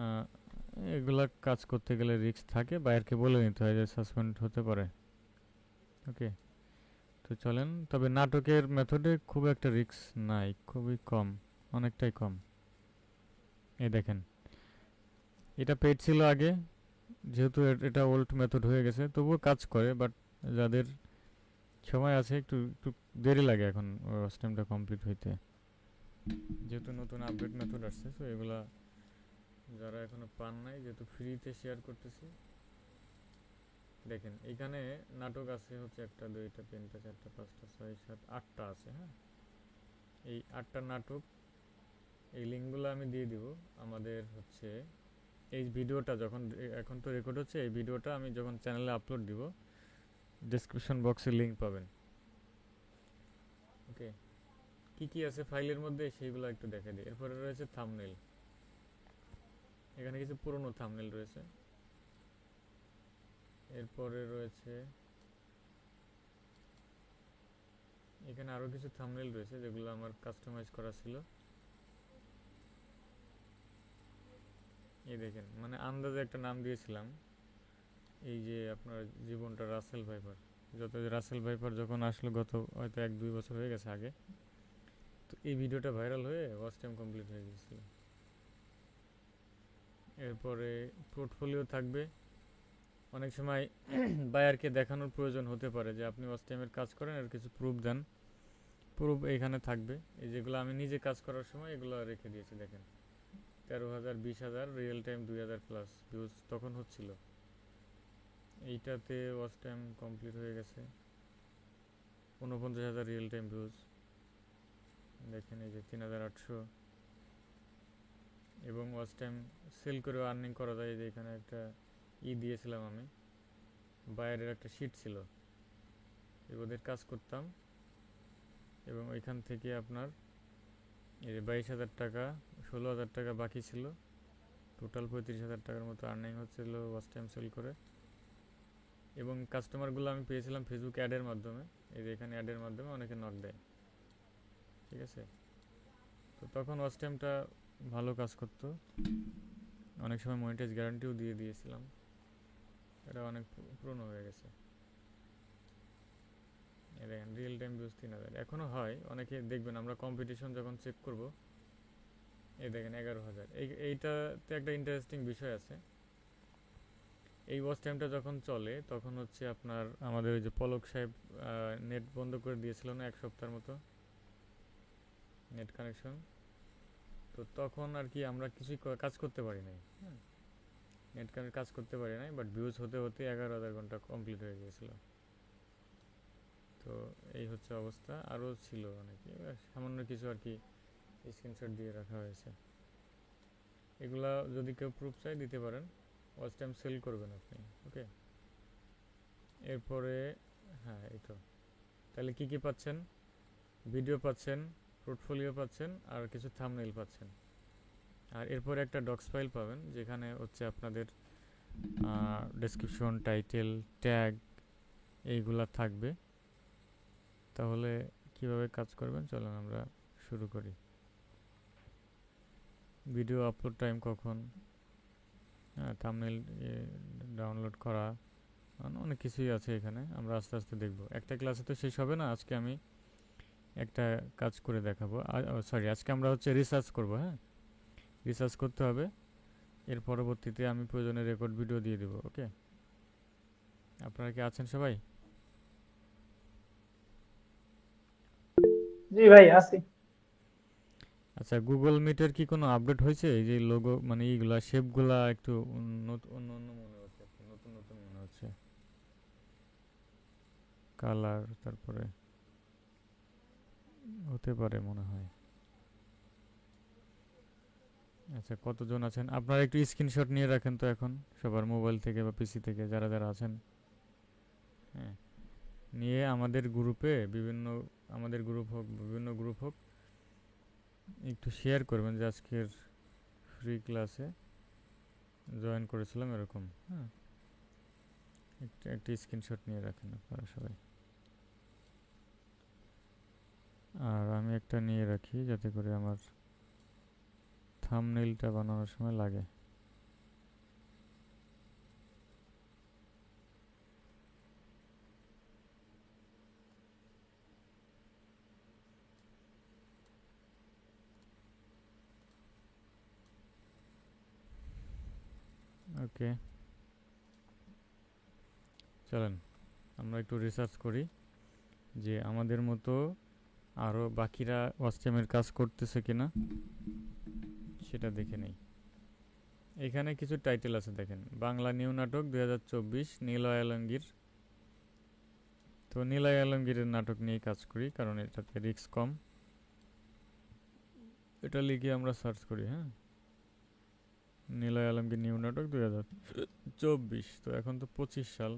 আহ, এগুলা কাজ করতে গেলে রিস্ক থাকে, বাইরকে বলে নিতে হয় যে সাসপেন্ড হতে পারে। ওকে, তো চলেন। তবে নাটকের মেথডে খুব একটা রিস্ক নাই, খুবই কম, অনেকটাই কম। এই দেখেন, এটা পেড ছিল আগে, যেহেতু এটা ওল্ড মেথড হয়ে গেছে, তবুও কাজ করে। বাট যাদের সময় আছে, একটু একটু দেরি লাগে এখন স্টেমটা কমপ্লিট হইতে, যেহেতু নতুন আপডেট মেথড আসছে। তো এগুলা যারা এখনো পান নাই, যেহেতু ফ্রিতে শেয়ার করতেছি, দেখেন এখানে নাটক আছে হচ্ছে একটা, দুইটা, তিনটা, চারটা, পাঁচটা, ছয়, সাত, আটটা আছে। হ্যাঁ, এই আটটা নাটক, এই লিঙ্কগুলো আমি দিয়ে দিব আমাদের হচ্ছে এই ভিডিওটা যখন এখন তো রেকর্ড হচ্ছে, এই ভিডিওটা আমি যখন চ্যানেলে আপলোড দিব, ডেসক্রিপশন বক্সে লিঙ্ক পাবেন। ওকে, কি কি আছে ফাইলের মধ্যে সেইগুলো একটু দেখে দিই। এরপরে রয়েছে থাম্বনেল, এখানে কিছু পুরনো থাম্বনেল রয়েছে। এরপরে রয়েছে এখানে আরও কিছু থাম্বনেল রয়েছে যেগুলো আমার কাস্টমাইজ করা ছিল। এই দেখেন, মানে আন্দাজে একটা নাম দিয়েছিলাম, এই যে আপনার জীবনটা রাসেল ভাইপার। যত রাসেল ভাইপার যখন আসলো, গত হয়তো 1-2 বছর হয়ে গেছে আগে, তো এই ভিডিওটা ভাইরাল হয়ে ওয়াচ টাইম কমপ্লিট হয়ে গিয়েছিল। এরপরে পোর্টফোলিও থাকবে। অনেক সময় বায়ারকে দেখানোর প্রয়োজন হতে পারে যে আপনি ওয়াচ টাইমের কাজ করেন, আর কিছু প্রুফ দেন। প্রুফ এইখানে থাকবে, এই যেগুলো আমি নিজে কাজ করার সময় এগুলো রেখে দিয়েছি। দেখেন, 13,000, 20,000, রিয়েল টাইম 2,000 প্লাস ভিউজ তখন হচ্ছিল। এইটাতে ওয়াচ টাইম কমপ্লিট হয়ে গেছে 49,000 রিয়েল টাইম ভিউজ। দেখেন এই যে 3,800, এবং ওয়াচ টাইম সেল করেও আর্নিং করা যায়। যে এখানে একটা দিয়েছিলাম আমি, বাইরের একটা শিট ছিল, ওদের কাজ করতাম, এবং ওইখান থেকে আপনার এই যে 22,000 টাকা, 16,000 টাকা বাকি ছিল, টোটাল 35,000 টাকার মতো আর্নিং হচ্ছিল ওয়াচ টাইম সেল করে। এবং কাস্টমারগুলো আমি পেয়েছিলাম ফেসবুক অ্যাডের মাধ্যমে। এই যে এখানে অ্যাডের মাধ্যমে অনেকে নক দেয়, ঠিক আছে। তো তখন ওয়াচ টাইমটা ভালো কাজ করতো, অনেক সময় মনিটাইজ গ্যারান্টিও দিয়ে দিয়েছিলাম। এটা অনেক পুরনো হয়ে গেছে। দেখেন রিয়েল টাইম ভিউজ 3,000 এখনও হয়। অনেকে দেখবেন আমরা কম্পিটিশন যখন চেক করব, এই দেখেন 11,000। এইটাতে একটা ইন্টারেস্টিং বিষয় আছে। এই ওয়াচ টাইমটা যখন চলে তখন হচ্ছে আপনার আমাদের ওই যে পলক সাহেব নেট বন্ধ করে দিয়েছিল না 1 সপ্তাহের মতো, নেট কানেকশন। তো তখন আর কি আমরা কিছুই কাজ করতে পারি নাই। হ্যাঁ, নেট কানেক্ট কাজ করতে পারি নাই, বাট ভিউজ হতে হতে 11,000 ঘন্টা কমপ্লিট হয়ে গিয়েছিল। তো এই হচ্ছে অবস্থা। আরও ছিল অনেক, সামান্য কিছু আর কি স্ক্রিনশট দিয়ে রাখা হয়েছে। এগুলা যদি কেউ প্রুফ চাই দিতে পারেন, ওয়াচ টাইম সেল করবেন আপনি। ওকে, এরপরে হ্যাঁ এই তো, তাহলে কি কি পাচ্ছেন? ভিডিও পাচ্ছেন, পোর্টফোলিও পাচ্ছেন, আর কিছু থাম্বনেইল পাচ্ছেন। আর এরপরে একটা ডক্স ফাইল পাবেন, যেখানে হচ্ছে আপনাদের ডেসক্রিপশন, টাইটেল, ট্যাগ এইগুলা থাকবে। তাহলে কিভাবে কাজ করবেন চলুন আমরা শুরু করি। ভিডিও আপলোড টাইম কখন, হ্যাঁ, থাম্বনেইল ডাউনলোড করা, অনেক কিছুই আছে এখানে। আমরা আস্তে আস্তে দেখব, একটা ক্লাসে তো শেষ হবে না। আজকে আমি একটা কাজ করে দেখাবো। সরি, আজকে আমরা হচ্ছে রিসার্চ করব। হ্যাঁ, রিসার্চ করতে হবে, এর পরবর্তীতে আমি প্রয়োজনে রেকর্ড ভিডিও দিয়ে দেবো। ওকে, আপনারা কি আছেন সবাই? জি ভাই আছি। আচ্ছা, গুগল মিটের কি কোনো আপডেট হয়েছে? এই যে লোগো মানে এইগুলা শেপগুলা একটু অন্য অন্য মনে হচ্ছে, নতুন নতুন মনে হচ্ছে। কালার, তারপরে হতে পারে মনে হয়। আচ্ছা, কতজন আছেন আপনারা? একটু স্ক্রিনশট নিয়ে রাখেন তো এখন, সবার মোবাইল থেকে বা পিসি থেকে, যারা যারা আছেন। হ্যাঁ, নিয়ে আমাদের গ্রুপে বিভিন্ন, আমাদের গ্রুপ হোক, বিভিন্ন গ্রুপ হোক, একটু শেয়ার করবেন যে আজকের ফ্রি ক্লাসে জয়েন করেছিলাম এরকম। হ্যাঁ, একটা স্ক্রিনশট নিয়ে রাখেন আপনারা সবাই। আর আমি একটা নিয়ে রাখি, যাতে করে আমার থাম্বনেইলটা বানানোর সময় লাগে। ওকে, চলেন আমরা একটু রিসার্চ করি যে আমাদের মতো আরও বাকিরা ওয়াচ টাইমের কাজ করতেছে কিনা সেটা দেখে নেই। এখানে কিছু টাইটেল আছে দেখেন, বাংলা নিউ নাটক 2024 নিলয় আলমগীর। তো নিলয় আলমগীরের নাটক নিয়ে কাজ করি কারণ এটাতে রিস্ক কম। এটা লিখে আমরা সার্চ করি। হ্যাঁ, নিলয় আলমগীর নিউ নাটক 2024। তো এখন তো 25 সাল,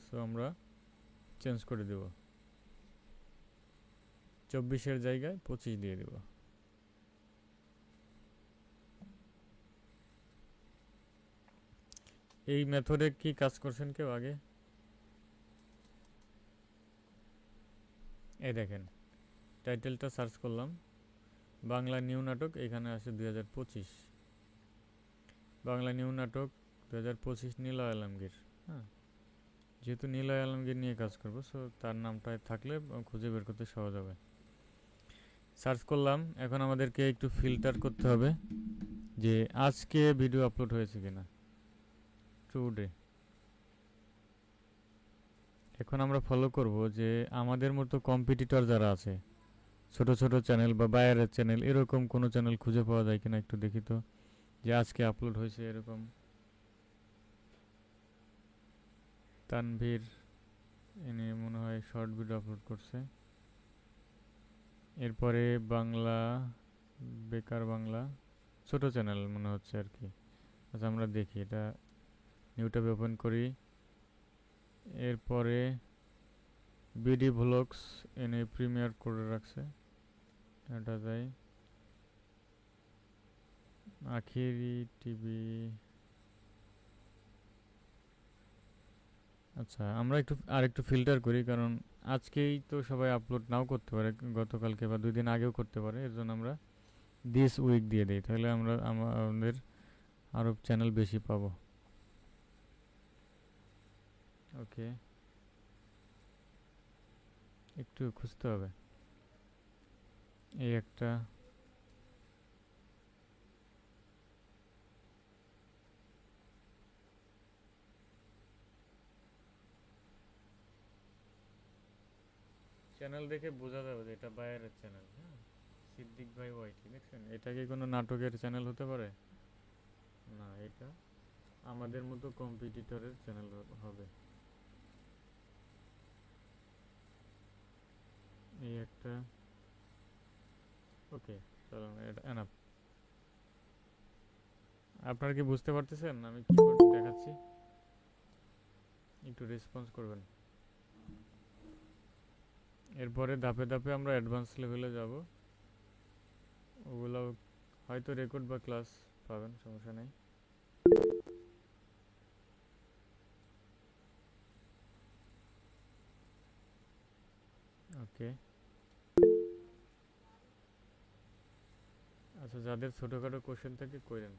সো আমরা চেঞ্জ করে দেব, 24-এর জায়গায় 25 দিয়ে দেব। এই মেথডে কি কাজ করছেন কেউ আগে? এই দেখেন, টাইটেলটা সার্চ করলাম, বাংলা নিউ নাটক, এখানে আসে 2025। বাংলা নিউ নাটক 2025 নিলয় আলমগীর। হ্যাঁ, যেহেতু নিলয় আলমগীর নিয়ে কাজ করবো, সো তার নামটা থাকলে খুঁজে বের করতে সহজ হবে। সার্চ করলাম, এখন আমাদেরকে একটু ফিল্টার করতে হবে যে আজকে ভিডিও আপলোড হয়েছে কিনা, টুডে। এখন আমরা ফলো করব যে আমাদের মতো কম্পিটিটর যারা আছে, ছোট ছোট চ্যানেল বা বাইরের চ্যানেল, এরকম কোনো চ্যানেল খুঁজে পাওয়া যায় কিনা একটু দেখি তো, যে আজকে আপলোড হয়েছে এরকম। তানভীর এনে মনে হয় শর্ট ভিডিও আপলোড করছে। এরপরে বাংলা, বেকার বাংলা, ছোট চ্যানেল মনে হচ্ছে আর কি। আচ্ছা আমরা দেখি, এটা নিউট্যাবে ওপেন করি। এরপরে বিডি ভ্লগস এনে প্রিমিয়ার করে রাখছে, এটা যাই। আখেরি টিভি। আচ্ছা আমরা একটু ফিল্টার করি, কারণ আজকেই তো সবাই আপলোড নাও করতে পারে, গতকালকে বা 2 দিন আগেও করতে পারে। এর জন্য আমরা দিস উইক দিয়ে দিই, তাহলে আমরা আমাদের আরও চ্যানেল বেশি পাবো। ওকে, একটু খুঁজতে হবে। এই একটা, চ্যানেল দেখে বোঝা যাবে যে এটা বাইরের চ্যানেল। হ্যাঁ, সিদ্দিক ভাই ওয়াইটি দেখছেন, এটা কি কোনো নাটকের চ্যানেল হতে পারে? না, এটা আমাদের মতো কম্পিটিটরের চ্যানেল হবে। এই একটা, ওকে, চলুন এটা এনাফ। আপনারা কি বুঝতে পারতেছেন আমি কি করতে দেখাচ্ছি? একটু রেসপন্স করবেন। এরপরে ধাপে ধাপে আমরা অ্যাডভান্স লেভেলে যাব, ওগুলো হয়তো রেকর্ড বা ক্লাস পাবেন, সমস্যা নেই। ওকে, আচ্ছা যাদের ছোটোখাটো কোশ্চেন থাকে করেন।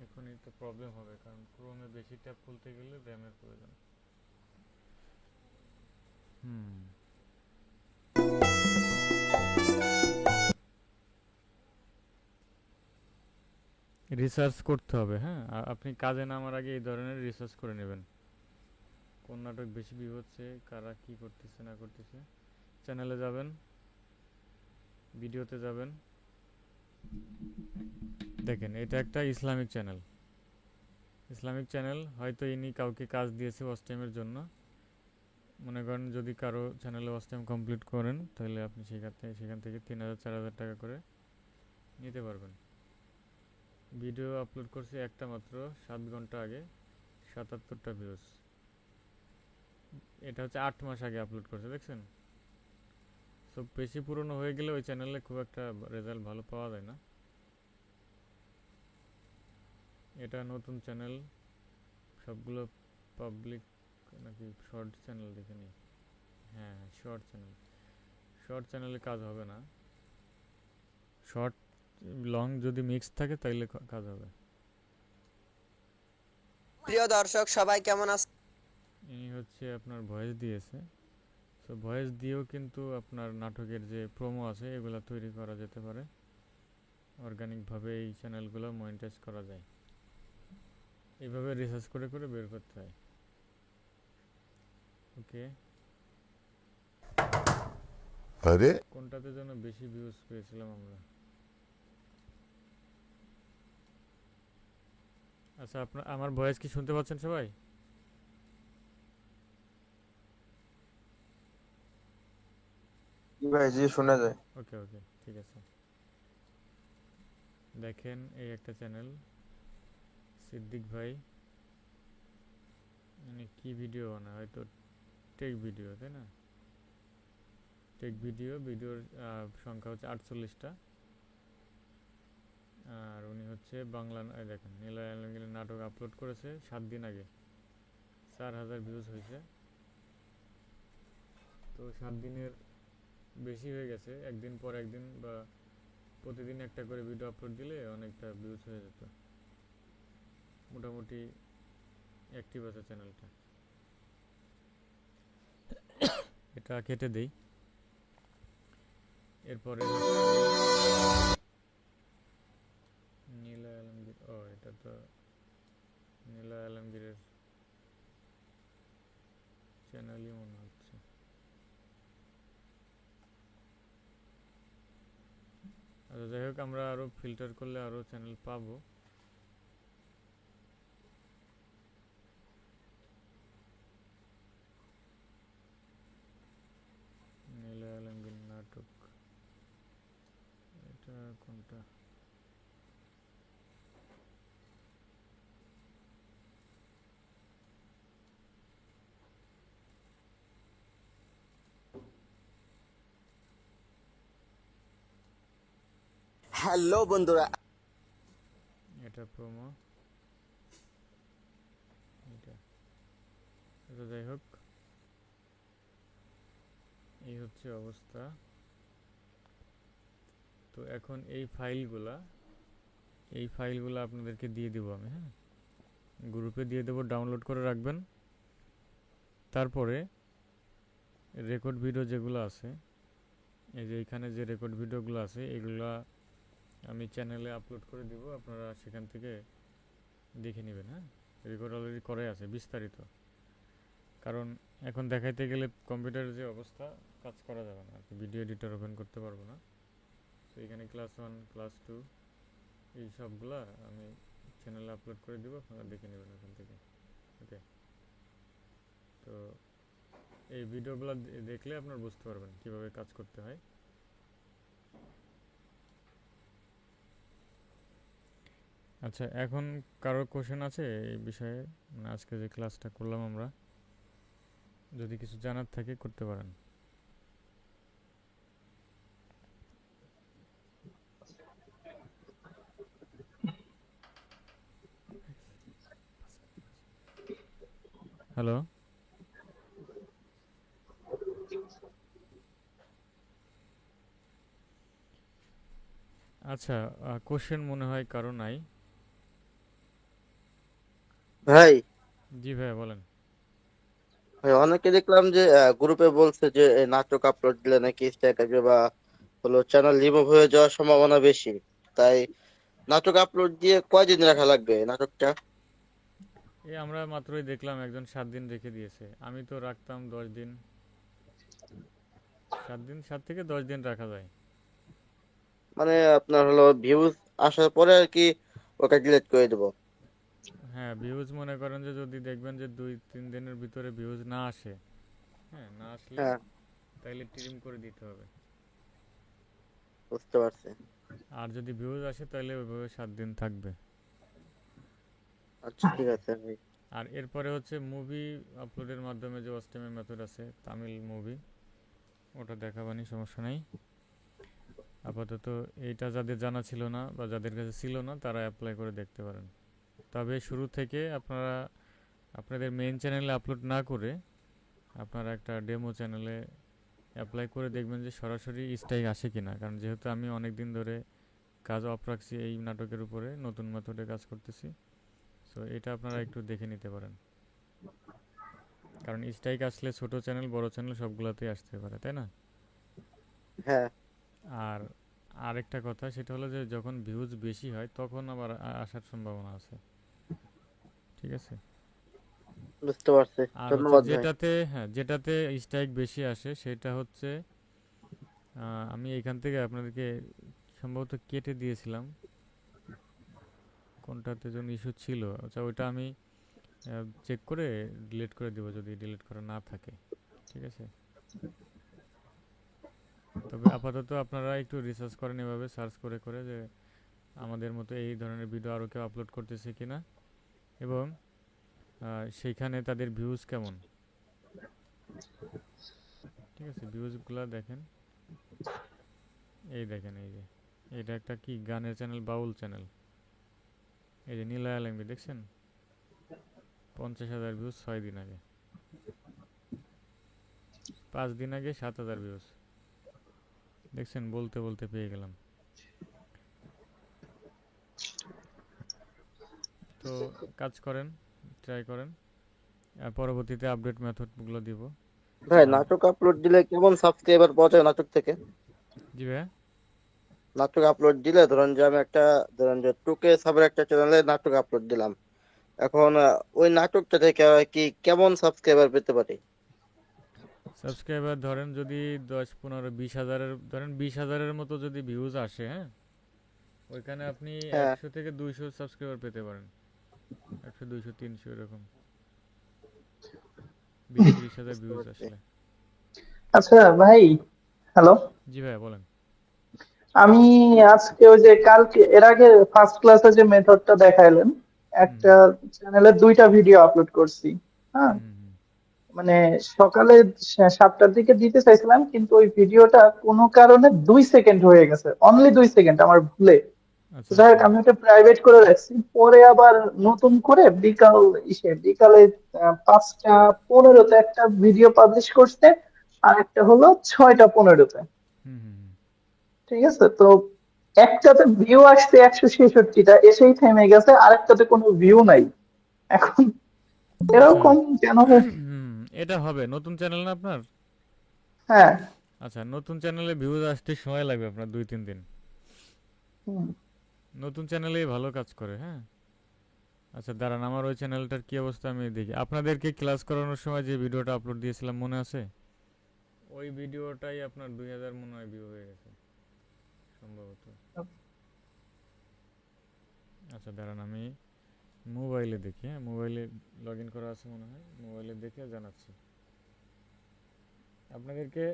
এখনই তো প্রবলেম হবে, কারণ ক্রোমে বেশি ট্যাব খুলতে গেলে র্যামের প্রয়োজন। হুম, রিসার্চ করতে হবে। হ্যাঁ, আপনি কাজে নামার আগে এই ধরনের রিসার্চ করে নেবেন, কোন নাটক বেশি ভিউ হচ্ছে, কারা কি করতেছে না করতেছে। চ্যানেলে যাবেন, ভিডিওতে যাবেন, দেখেন এটা একটা ইসলামিক চ্যানেল। ইসলামিক চ্যানেল, হয়তো ইনি কাউকে কাজ দিয়েছে ওয়াচ টাইমের জন্য। মনে করেন যদি কারো চ্যানেলে ওয়াচ টাইম কমপ্লিট করেন, তাহলে আপনি সেখান থেকে 3000-4000 টাকা করে নিতে পারবেন। ভিডিও আপলোড করছে একটা মাত্র 7 ঘন্টা আগে, 77টা ভিউজ। এটা হচ্ছে 8 মাস আগে আপলোড করছে, দেখছেন? সো বেশি পুরনো হয়ে গেলে ওই চ্যানেলে খুব একটা রেজাল্ট ভালো পাওয়া যায় না। এটা নতুন চ্যানেল, সবগুলো পাবলিক নাকি শর্ট চ্যানেল দেখে নিই। হ্যাঁ, শর্ট চ্যানেল, শর্ট চ্যানেলে কাজ হবে না। শর্ট লং যদি মিক্স থাকে তাইলে কাজ হবে। প্রিয় দর্শক সবাই কেমন আছেন? ইনি হচ্ছে আপনার ভয়েস দিয়েছে। তো ভয়েস দিয়েও কিন্তু আপনার নাটকের যে প্রোমো আছে এগুলো তৈরি করা যেতে পারে। অর্গানিকভাবে এই চ্যানেলগুলো মনিটাইজ করা যায়। এইভাবে রিসার্চ করে করে বের করতে হয়। ওকে, আরে কোনটাতে যেন বেশি ভিউজ পেয়েছিলাম আমরা। আচ্ছা, আপনার আমার ভয়েস কি শুনতে পাচ্ছেন সবাই? জি ভাই, জি শোনা যায়। ওকে ওকে, ঠিক আছে। দেখেন, এই একটা চ্যানেল, সিদ্দিক ভাই। মানে কি ভিডিও বানায়, হয়তো টেক ভিডিও, তাই না? টেক ভিডিও, ভিডিওর সংখ্যা হচ্ছে 48টা। আর উনি হচ্ছে বাংলা, দেখেন নীলা আলমগীরের নাটক আপলোড করেছে 7 দিন আগে, 4,000 ভিউজ হয়েছে। তো 7 দিনের বেশি হয়ে গেছে, একদিন পর একদিন বা প্রতিদিন একটা করে ভিডিও আপলোড দিলে অনেকটা ভিউজ হয়ে যেত। মোটামুটি অ্যাক্টিভ আছে চ্যানেলটা। এটা কেটে দেই। এরপরে নীলা আলমগীর, ও এটা তো নীলা আলমগীরের চ্যানেলই মনে হচ্ছে। আচ্ছা, যাই হোক, আমরা আরও ফিল্টার করলে আরও চ্যানেল পাবো। নীলা আলমগীর নাটক, এটা কোনটা? হ্যালো বন্ধুরা। এটা প্রোমো, এটা। আচ্ছা, যাই হোক, এই হচ্ছে অবস্থা। তো এখন এই ফাইলগুলা আপনাদেরকে দিয়ে দেবো আমি, হ্যাঁ, গ্রুপে দিয়ে দেবো, ডাউনলোড করে রাখবেন। তারপরে রেকর্ড ভিডিও যেগুলো আছে, এই যে এখানে যে রেকর্ড ভিডিওগুলো আছে এগুলা আমি চ্যানেলে আপলোড করে দিব, আপনারা সেখান থেকে দেখে নেবেন। হ্যাঁ, রেকর্ড অলরেডি করাই আছে বিস্তারিত। কারণ এখন দেখাইতে গেলে কম্পিউটারের যে অবস্থা, কাজ করা যাবে না আর কি, ভিডিও এডিটর ওপেন করতে পারবো না। তো এখানে ক্লাস 1, ক্লাস 2 এই সবগুলা আমি চ্যানেলে আপলোড করে দিব, আপনারা দেখে নেবেন ওখান থেকে। ওকে, তো এই ভিডিওগুলো দেখলে আপনারা বুঝতে পারবেন কিভাবে কাজ করতে হয়। আচ্ছা, এখন কারোর কোশ্চেন আছে এই বিষয়ে? মানে আজকে যে ক্লাসটা করলাম আমরা, যদি কিছু জানার থাকে করতে পারেন। হ্যালো। আচ্ছা, কোশ্চেন মনে হয় কারো নাই। ভাই, জি ভাইয়া, বলেন। ভাই অনেকে দেখলাম যে গ্রুপে বলছে যে এই নাটক আপলোড দিলে নাকি স্ট্রাইক আসবে বা হলো চ্যানেল রিমুভ হয়ে যাওয়ার সম্ভাবনা বেশি। তাই নাটক আপলোড দিয়ে কয়দিন রাখা লাগবে নাটকটা? এই আমরা মাত্রই দেখলাম একজন 7 দিন রেখে দিয়েছে, আমি তো রাখতাম 10 দিন। 7 দিন, 7 থেকে 10 দিন রাখা যায়। মানে আপনার হলো ভিউজ আসার পরে আর কি ওটা ডিলিট করে দেবো? হ্যাঁ, ভিউজ মনে করেন যে যদি দেখবেন যে 2-3 দিনের ভিতরে ভিউজ না আসে, হ্যাঁ, না আসলে হ্যাঁ, তাইলে ট্রিম করে দিতে হবে। বুঝতে পারছি। আর যদি ভিউজ আসে তাহলে ওইভাবে 7 দিন থাকবে। আচ্ছা, ঠিক আছে ভাই। আর এরপরে হচ্ছে মুভি আপলোডের মাধ্যমে যে অস্টিমের মেথড আছে, তামিল মুভি, ওটা দেখাবানি, সমস্যা নাই। আপাতত এইটা যাদের জানা ছিল না বা যাদের কাছে ছিল না তারা অ্যাপ্লাই করে দেখতে পারেন। তবে শুরু থেকে আপনারা আপনাদের মেইন চ্যানেলে আপলোড না করে আপনারা একটা ডেমো চ্যানেলে অ্যাপ্লাই করে দেখবেন যে সরাসরি স্ট্রাইক আসে কিনা। কারণ যেহেতু আমি অনেক দিন ধরে কাজ অফ রাখছি এই নাটকের উপরে, নতুন মেথডে কাজ করতেছি। সো এটা আপনারা একটু দেখে নিতে পারেন। কারণ স্ট্রাইক আসলে ছোট চ্যানেল বড় চ্যানেল সবগুলোতেই আসতে পারে, তাই না? হ্যাঁ, আর আরেকটা কথা সেটা হলো যে যখন ভিউজ বেশি হয় তখন আবার আসার সম্ভাবনা আছে। ঠিক আছে। বুঝতে পারছি। আর হচ্ছে ধন্যবাদ ভাই। যেটাতে স্ট্রাইক বেশি আসে সেটা হচ্ছে আমি এখান থেকে আপনাদেরকে সম্ভবত কেটে দিয়েছিলাম, কোনটাতে যেন ইস্যু ছিল। আচ্ছা, ওইটা আমি চেক করে ডিলিট করে দেবো যদি ডিলিট করা না থাকে। ঠিক আছে। তবে আপাতত আপনারা একটু রিসার্চ করেন, এভাবে সার্চ করে করে যে আমাদের মতো এই ধরনের ভিডিও আরও কেউ আপলোড করতেছে কিনা, এবং সেইখানে তাদের ভিউজ কেমন। ঠিক আছে, ভিউজগুলো দেখেন। এই দেখেন, এই যে এটা একটা কি গানের চ্যানেল, বাউল চ্যানেল। এই যে নীলায় আলমগীর দেখছেন, 50,000 ভিউজ 6 দিন আগে, 5 দিন আগে 7,000 ভিউজ। দেখছেন, বলতে বলতে পেয়ে গেলাম। তো কাজ করেন, ট্রাই করেন, আর পরবর্তীতে আপডেট মেথডগুলো দিব। ভাই, আর নাটক আপলোড দিলে কেমন সাবস্ক্রাইবার পাওয়া যায় নাটক থেকে? জি ভাইয়া। নাটক আপলোড দিলে ধরেন যে আমি একটা, ধরেন যে 2K সাবের একটা চ্যানেলে নাটক আপলোড দিলাম, এখন ওই নাটকটা থেকে কি কেমন সাবস্ক্রাইবার পেতে পারি? সাবস্ক্রাইবার ধরেন যদি 10, 15, 20 হাজারের, ধরেন 20,000-এর মতো যদি ভিউজ আসে, হ্যাঁ, ওইখানে আপনি হ্যাঁ। 100 থেকে 200 সাবস্ক্রাইবার পেতে পারেন। 100, 200, 300 এরকম, 20, 30 হাজার বুঝতে ভিউজ পারছি। আসলে। আচ্ছা ভাই, হ্যালো। জি ভাইয়া বলেন। আমি আজকে ওই যে কালকে এর আগে ফার্স্ট ক্লাসে যে মেথডটা দেখাইলেন, হুম একটা চ্যানেলে 2টা ভিডিও আপলোড করছি। হ্যাঁ, হুম হুম হুম। মানে সকালে 7টার দিকে দিতে চাইছিলাম, কিন্তু ওই ভিডিওটা কোনো কারণে 2 সেকেন্ড হয়ে গেছে, অনলি 2 সেকেন্ড আমার ভুলে। তো আচ্ছা যাই হোক, আচ্ছা। আমি ওটা প্রাইভেট করে রাখছি, পরে আবার নতুন করে বিকালে 5টা 15-তে একটা ভিডিও পাবলিশ করছে, আর একটা হলো 6টা 15-তে। হুম হুম হুম। ঠিক আছে। তো একটাতে ভিউ আসছে 166টা, এসেই থেমে গেছে, আরেকটাতে কোনো ভিউ নাই। এখন আচ্ছা। এরকম কেন হয়? হুম, এটা হবে নতুন চ্যানেল না আপনার? হ্যাঁ। আচ্ছা, নতুন চ্যানেলে ভিউজ আসতে সময় লাগবে আপনার 2-3 দিন। হুম। নতুন চ্যানেলেই ভালো কাজ করে, হ্যাঁ। আচ্ছা দাঁড়ান, আমার ওই চ্যানেলটার কি অবস্থা আমি দেখি। আপনাদেরকে ক্লাস করানোর সময় যে ভিডিওটা আপলোড দিয়েছিলাম মনে আছে? ওই ভিডিওটাই আপনার 2,000 মনে হয় ভিউ হয়ে গেছে সম্ভবত। আচ্ছা দাঁড়ান, আমি মোবাইলে দেখি, হ্যাঁ, মোবাইলে লগ ইন করা আছে মনে হয়, মোবাইলে দেখে জানাচ্ছি আপনাদেরকে।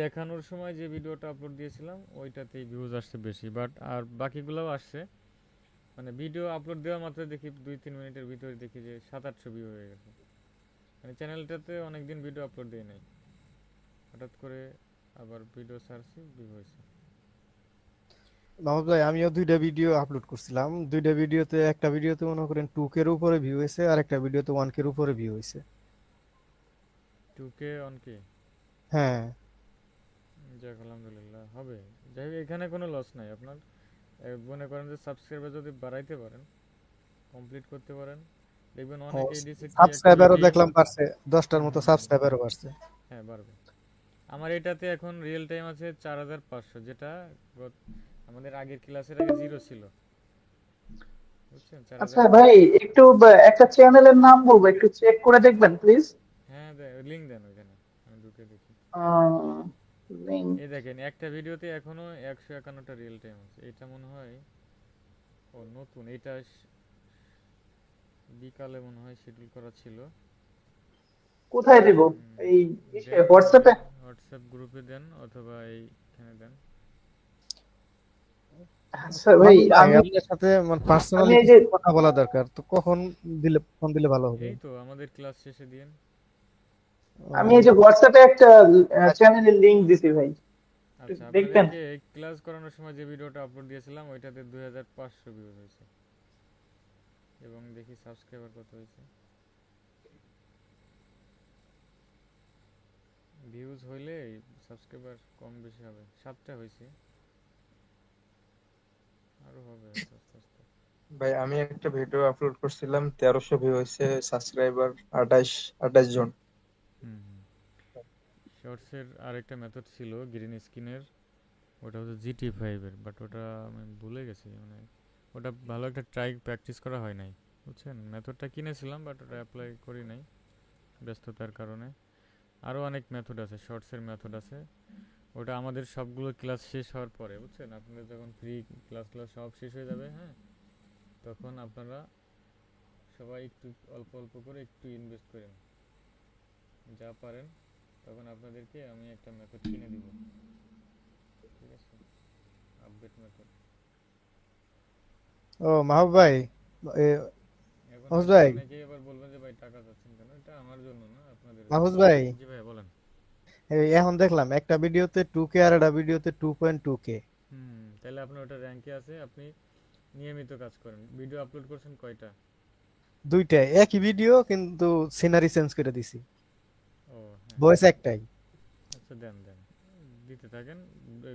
দেখানোর সময় যে ভিডিওটা আপলোড দিয়েছিলাম ওইটাতেই ভিউজ আসছে বেশি, বাট আর বাকিগুলোও আসছে। মানে ভিডিও আপলোড দেওয়া মাত্র দেখি 2-3 মিনিটের ভিতরে দেখি যে 700-800 ভিউ হয়ে গেছে। মানে চ্যানেলটাতে অনেকদিন ভিডিও আপলোড দেয় নাই, হঠাৎ করে আবার ভিডিও ছাড়ছি, ভিউ হয়েছে। মাহমুদ ভাই, আমিও 2টা ভিডিও আপলোড করছিলাম। 2টা ভিডিওতে, একটা ভিডিওতে মনে করেন 2K-র উপরে ভিউ হয়েছে, আর একটা ভিডিওতে 1K-র উপরে ভিউ হয়েছে। 2K অনকে। হ্যাঁ। যাক আলহামদুলিল্লাহ, হবে। যাই হোক, এখানে কোনো লস নাই আপনার। মনে করেন যে সাবস্ক্রাইবার যদি বাড়াইতে পারেন, কমপ্লিট করতে পারেন, দেখবেন ও, অনেকেই দিছে কি সাবস্ক্রাইবারও অ্যাক্টিভিটি। দেখলাম বাড়ছে, দশটার হুম মতো হুম হুম। সাবস্ক্রাইবারও বাড়ছে। হ্যাঁ বাড়বে। আমার এটাতে এখন রিয়েল টাইম আছে 4,500, যেটা আমাদের আগের ক্লাসের আগে জিরো ছিল, বুঝছেন, চার আচ্ছা হাজার ভাই, পাঁচশো একটু একটা চ্যানেলের নাম বলবো, একটু চেক করে দেখবেন প্লিজ। হ্যাঁ, লিঙ্ক দেন ওইখানে, আমি ঢুকে দেখি। লিঙ্ক। এই দেখেন, একটা ভিডিওতে এখনো 151টা রিয়েল টাইম আছে। এটা মনে হয় ও নতুন, এটা বিকালে মনে হয় শিডিউল করা ছিল। কোথায় দিব? এই দেন হোয়াটসঅ্যাপে? দেন হোয়াটসঅ্যাপ গ্রুপে দেন অথবা এইখানে দেন। আচ্ছা ভাই, মাহমুদ ভাই, আমি আপনার সাথে আমি পার্সোনালি এই যে কিছু কথা বলা দরকার, তো কখন দিলে, ফোন দিলে ভালো হবে? এই তো আমাদের ক্লাস শেষে দিন। আমি এই যে ও, হোয়াটসঅ্যাপে একটা আচ্ছা। চ্যানেলের লিংক দিছি ভাই, একটু আচ্ছা, দেখবেন। আপনাদেরকে ক্লাস করানোর সময় যে ভিডিওটা আপলোড দিয়েছিলাম ওইটাতে 2,500 ভিউ হয়েছে, এবং দেখি সাবস্ক্রাইবার কত হয়েছে। ভিউজ হইলে সাবস্ক্রাইবার কম বেশি হবে। 7টা হয়েছে, আরো হবে হয়তো আস্তে আস্তে। ভাই আমি একটা ভিডিও আপলোড করছিলাম, 1300 ভিউ হয়েছে, সাবস্ক্রাইবার 28 জন। শর্টসের আরেকটা মেথড ছিল গ্রিন স্ক্রিনের, ওটা হচ্ছে GT5 এর, বাট ওটা আমি ভুলে গেছি, মানে ওটা ভালো একটা প্র্যাকটিস করা হয় নাই, বুঝছেন। মেথডটা কিনেছিলাম বাট ওটা অ্যাপ্লাই করি নাই ব্যস্ততার কারণে। আরও অনেক মেথড আছে, শর্টসের মেথড আছে, ওটা আমাদের সবগুলো ক্লাস শেষ হওয়ার পরে, বুঝছেন, আপনাদের যখন ফ্রি ক্লাস সব শেষ হয়ে যাবে, হ্যাঁ, তখন আপনারা সবাই একটু অল্প অল্প করে একটু ইনভেস্ট করেন, যা পারেন, তখন আপনাদেরকে আমি একটা মেথড কিনে দিব, ঠিক আছে, আপডেট মেথড। ও মাহবুব ভাই, এ, এখন মাহফুজ হয়তো ভাই, অনেকেই আবার বলবেন যে ভাই টাকা চাচ্ছেন কেন, এটা আমার জন্য না, আপনাদের জন্য। মাহফুজ ভাই, জি ভাই বলেন। এখন দেখলাম একটা ভিডিওতে 2K আর একটা ভিডিওতে 2.2K। তাহলে আপনার ওটা র্যাঙ্কে আছে, আপনি নিয়মিত কাজ করেন। ভিডিও আপলোড করছেন কয়টা? দুইটাই একই ভিডিও কিন্তু সিনারি চেঞ্জ করে দিছি, ও হ্যাঁ, ভয়েস একটাই। আচ্ছা দেন দেন, দিতে থাকেন,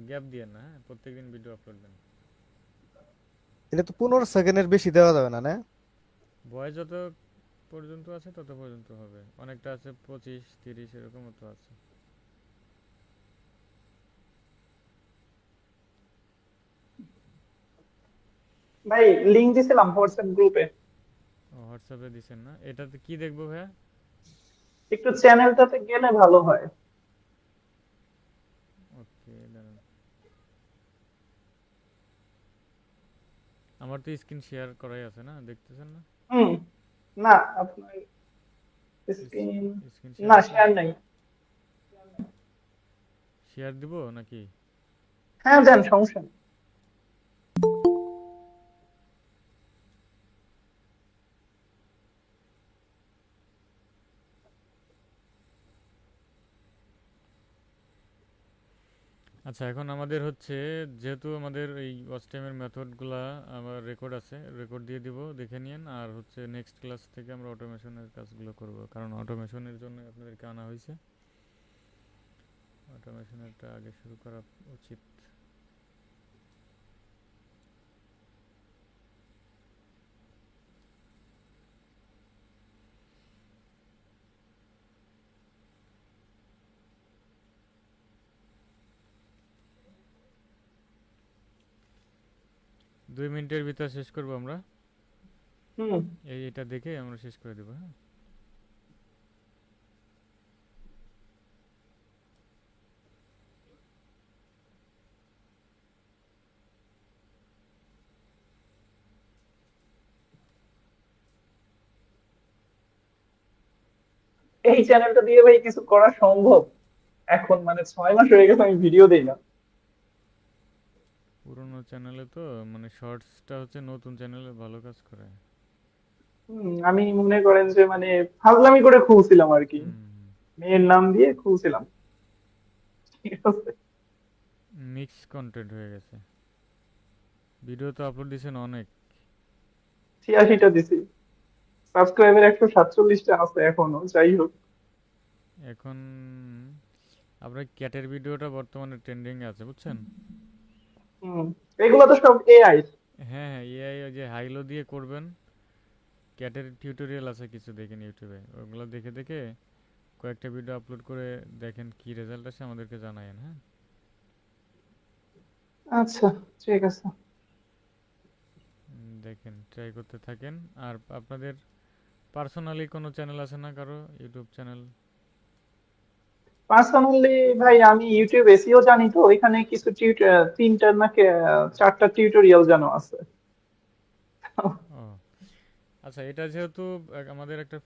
গ্যাপ দিয়েন না, হ্যাঁ, প্রত্যেকদিন ভিডিও আপলোড দেন। এটা তো 15 সেকেন্ডের বেশি দেওয়া যাবে না, না? বয়স যত পর্যন্ত আছে তত পর্যন্ত হবে, অনেকটা আছে 25 30 এরকমও তো আছে। ভাই লিংক দিছিলাম হোয়াটসঅ্যাপ গ্রুপে। ও হোয়াটসঅ্যাপে দিছেন না, এটাতে কি দেখবো ভাইয়া? একটু চ্যানেলটাতে গেলে ভালো হয়। ওকে দাঁড়ান, আমার তো স্ক্রিন শেয়ার করাই আছে না, দেখতেছেন না? হুম। না আপনার স্ক্রিন, স্ক্রিন শেয়ার না আছে, শেয়ার নাই। শেয়ার দিব নাকি? হ্যাঁ দেন, সমস্যা নেই। আচ্ছা, এখন আমাদের হচ্ছে, যেহেতু আমাদের এই ওয়াচ টাইমের মেথডগুলা আমার রেকর্ড আছে, রেকর্ড দিয়ে দিব, দেখে নিন। আর হচ্ছে নেক্সট ক্লাস থেকে আমরা অটোমেশনের কাজগুলো করব, কারণ অটোমেশনের জন্য আপনাদেরকে আনা হয়েছে, অটোমেশনেরটা আগে শুরু করা উচিত। দুই মিনিটের ভিতর শেষ করব আমরা, হুম। এটা দেখে আমরা শেষ করে দেবো, হ্যাঁ। এই চ্যানেলটা দিয়ে ভাই কিছু করা সম্ভব? এখন মানে 6 মাস হয়ে গেছে আমি ভিডিও দেই না। পুরোনো চ্যানেলে তো, মানে শর্টসটা হচ্ছে নতুন চ্যানেলে ভালো কাজ করে। আমি মনে করেন যে মানে ফাজলামি করে খুলছিলাম আর কি, হুম, মেয়ের নাম দিয়ে খুলছিলাম, ঠিক আছে। মিক্স কন্টেন্ট হয়ে গেছে। ভিডিও তো আপলোড দিয়েছেন অনেক। 86টা দিছি, সাবস্ক্রাইবার 147টা আছে এখনো, যাই হোক। এখন আপনার ক্যাটের ভিডিওটা বর্তমানে ট্রেন্ডিং এ আছে, বুঝছেন। হম। এগুলো তো সব এআই। হ্যাঁ হ্যাঁ, এআই ওই যে হাইলো দিয়ে করবেন, ক্যাটের টিউটোরিয়াল আছে কিছু, দেখেন ইউটিউবে, ওগুলো দেখে দেখে কয়েকটা ভিডিও আপলোড করে দেখেন, কি রেজাল্ট আসে আমাদেরকে জানায়েন, হ্যাঁ। আচ্ছা, ঠিক আছে। দেখেন, ট্রাই করতে থাকেন। আর আপনাদের পার্সোনালি কোনো চ্যানেল আছে না কারো, ইউটিউব চ্যানেল? পার্সোনালি ভাই আমি ইউটিউব এসিও জানি, তো ওইখানে কিছু তিনটা নাকি 4টা টিউটোরিয়াল জানো আছে। ও আচ্ছা, এটা যেহেতু আমাদের একটা